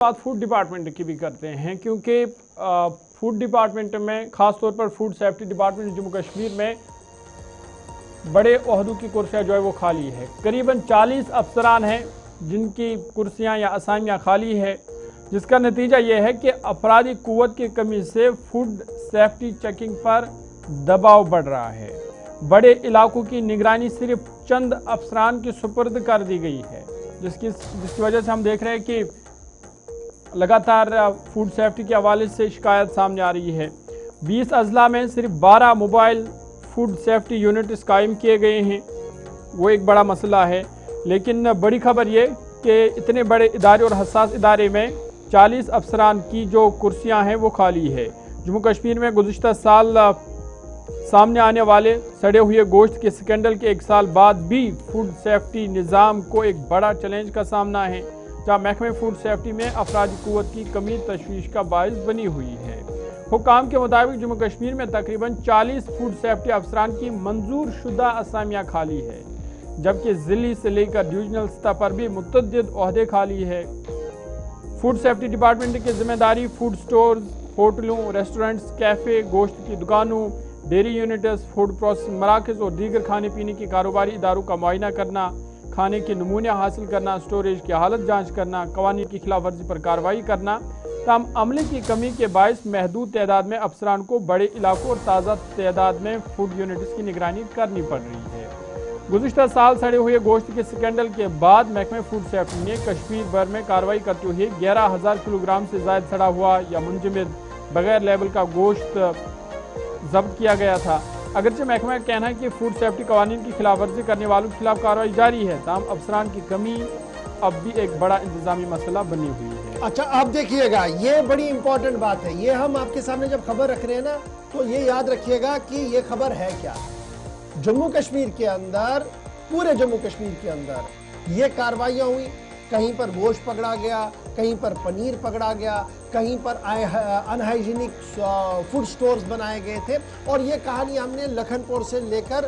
بات food department کی بھی کرتے ہیں کیونکہ فوڈ ڈپارٹمنٹ میں خاص طور پر food safety department Jammu Kashmir میں بڑے عہدوں کی کرسیاں جو ہے وہ خالی ہے. قریباً 40 افسران ہیں جن کی کرسیاں یا اسامیاں خالی ہے، جس کا نتیجہ یہ ہے کہ افرادی قوت کی کمی سے فوڈ سیفٹی چیکنگ پر دباؤ بڑھ رہا ہے. بڑے علاقوں کی نگرانی صرف چند افسران کی سپرد کر دی گئی ہے، جس کی وجہ سے ہم دیکھ رہے ہیں کہ لگاتار فوڈ سیفٹی کے حوالے سے شکایت سامنے آ رہی ہے. 20 اضلاع میں صرف 12 موبائل فوڈ سیفٹی یونٹس قائم کیے گئے ہیں، وہ ایک بڑا مسئلہ ہے. لیکن بڑی خبر یہ کہ اتنے بڑے ادارے اور حساس ادارے میں 40 افسران کی جو کرسیاں ہیں وہ خالی ہے. جموں کشمیر میں گزشتہ سال سامنے آنے والے سڑے ہوئے گوشت کے سکینڈل کے 1 سال بعد بھی فوڈ سیفٹی نظام کو ایک بڑا چیلنج کا سامنا ہے، جہاں محکمہ فوڈ سیفٹی میں افرادی قوت کی کمی تشویش کا باعث بنی ہوئی ہے. حکام کے مطابق جموں کشمیر میں تقریباً 40 فوڈ سیفٹی افسران کی منظور شدہ اسامیاں خالی ہے، جبکہ ضلعی سے لے کر ڈویژنل سطح پر بھی متعدد عہدے خالی ہے. فوڈ سیفٹی ڈپارٹمنٹ کی ذمہ داری فوڈ سٹورز، ہوٹلوں، ریسٹورنٹس، کیفے، گوشت کی دکانوں، ڈیری یونٹس، فوڈ پروسیسنگ مراکز اور دیگر کھانے پینے کے کاروباری اداروں کا معائنہ کرنا، کھانے کے نمونے حاصل کرنا، سٹوریج کی حالت جانچ کرنا، قوانین کی خلاف ورزی پر کارروائی کرنا. تاہم عملے کی کمی کے باعث محدود تعداد میں افسران کو بڑے علاقوں اور تازہ تعداد میں فوڈ یونٹس کی نگرانی کرنی پڑ رہی ہے. گزشتہ سال سڑے ہوئے گوشت کے سکینڈل کے بعد محکمہ فوڈ سیفٹی نے کشمیر بھر میں کارروائی کرتے ہوئے 11,000 کلو گرام سے زائد سڑا ہوا یا منجمد بغیر لیبل کا گوشت ضبط کیا گیا تھا. اگرچہ محکمہ کا کہنا ہے کہ فوڈ سیفٹی قوانین کی خلاف ورزی کرنے والوں کے خلاف کارروائی جاری ہے، تاہم افسران کی کمی اب بھی ایک بڑا انتظامی مسئلہ بنی ہوئی ہے. اچھا، آپ دیکھیے گا، یہ بڑی امپورٹنٹ بات ہے. یہ ہم آپ کے سامنے جب خبر رکھ رہے ہیں نا، تو یہ یاد رکھیے گا کہ یہ خبر ہے کیا. جموں کشمیر کے اندر، پورے جموں کشمیر کے اندر یہ کاروائیاں ہوئی. کہیں پر گوشت پکڑا گیا، کہیں پر پنیر پکڑا گیا، کہیں پر انہائیجینک فوڈ سٹورز بنائے گئے تھے. اور یہ کہانی ہم نے لکھن پور سے لے کر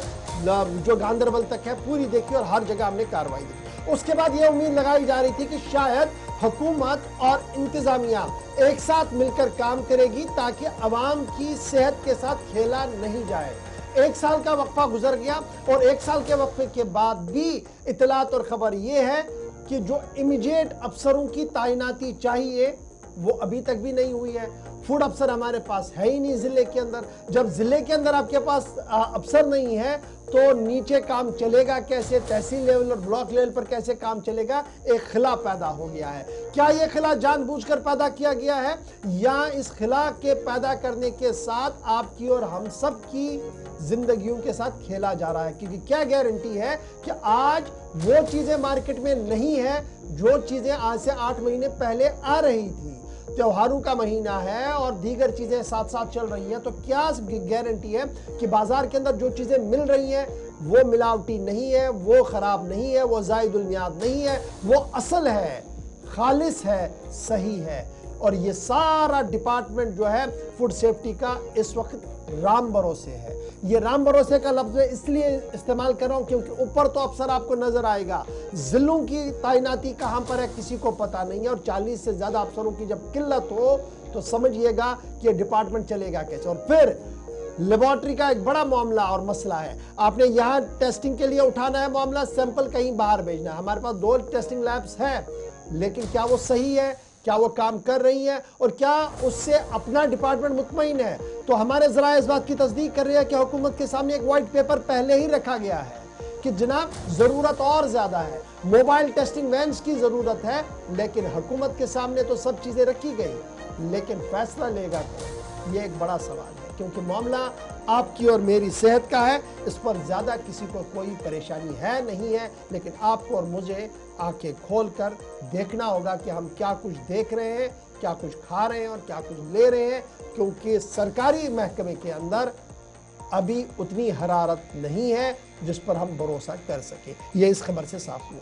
جو گاندربل تک ہے پوری دیکھی اور ہر جگہ ہم نے کارروائی دیکھی. اس کے بعد یہ امید لگائی جا رہی تھی کہ شاید حکومت اور انتظامیہ ایک ساتھ مل کر کام کرے گی تاکہ عوام کی صحت کے ساتھ کھیلا نہیں جائے. 1 سال کا وقفہ گزر گیا اور 1 سال کے وقفے کے بعد بھی اطلاعات اور خبر یہ ہے کہ جو امیجیٹ افسروں کی تعیناتی چاہیے وہ ابھی تک بھی نہیں ہوئی ہے. فوڈ افسر ہمارے پاس ہے ہی نہیں ضلع کے اندر. جب ضلع کے اندر آپ کے پاس افسر نہیں ہے تو نیچے کام چلے گا کیسے؟ تحصیل لیول اور بلاک لیول پر کیسے کام چلے گا؟ ایک خلا پیدا ہو گیا ہے. کیا یہ خلا جان بوجھ کر پیدا کیا گیا ہے یا اس خلا کے پیدا کرنے کے ساتھ آپ کی اور ہم سب کی زندگیوں کے ساتھ کھیلا جا رہا ہے؟ کیونکہ کیا گارنٹی ہے کہ آج وہ چیزیں مارکیٹ میں نہیں ہیں جو چیزیں آج سے 8 مہینے پہلے آ رہی تھی. تیوہاروں کا مہینہ ہے اور دیگر چیزیں ساتھ ساتھ چل رہی ہیں، تو کیا گارنٹی ہے کہ بازار کے اندر جو چیزیں مل رہی ہیں وہ ملاوٹی نہیں ہے، وہ خراب نہیں ہے، وہ زائد المیعاد نہیں ہے، وہ اصل ہے، خالص ہے، صحیح ہے. اور یہ سارا ڈپارٹمنٹ جو ہے فوڈ سیفٹی کا اس وقت رام بھروسے ہے. یہ رام بھروسے کا لفظ میں اس لیے استعمال کر رہا ہوں کیونکہ اوپر تو افسر آپ کو نظر آئے گا، ضلعوں کی تعیناتی کہاں پر ہے کسی کو پتہ نہیں ہے. اور 40 سے زیادہ افسروں کی جب قلت ہو تو سمجھئے گا کہ یہ ڈپارٹمنٹ چلے گا کیسے. اور پھر لیبارٹری کا ایک بڑا معاملہ اور مسئلہ ہے. آپ نے یہاں ٹیسٹنگ کے لیے اٹھانا ہے معاملہ، سیمپل کہیں باہر بھیجنا ہے. ہمارے پاس 2 ٹیسٹنگ لیبس ہیں، لیکن کیا وہ صحیح ہے؟ کیا وہ کام کر رہی ہیں؟ اور کیا اس سے اپنا ڈپارٹمنٹ مطمئن ہے؟ تو ہمارے ذرائع اس بات کی تصدیق کر رہے ہیں کہ حکومت کے سامنے ایک وائٹ پیپر پہلے ہی رکھا گیا ہے کہ جناب ضرورت اور زیادہ ہے، موبائل ٹیسٹنگ وینز کی ضرورت ہے. لیکن حکومت کے سامنے تو سب چیزیں رکھی گئی، لیکن فیصلہ لے گا کون؟ یہ ایک بڑا سوال ہے، کیونکہ معاملہ آپ کی اور میری صحت کا ہے. اس پر زیادہ کسی کو کوئی پریشانی ہے نہیں ہے، لیکن آپ کو اور مجھے آنکھیں کھول کر دیکھنا ہوگا کہ ہم کیا کچھ دیکھ رہے ہیں، کیا کچھ کھا رہے ہیں اور کیا کچھ لے رہے ہیں. کیونکہ سرکاری محکمے کے اندر ابھی اتنی حرارت نہیں ہے جس پر ہم بھروسہ کر سکیں. یہ اس خبر سے صاف ہوا.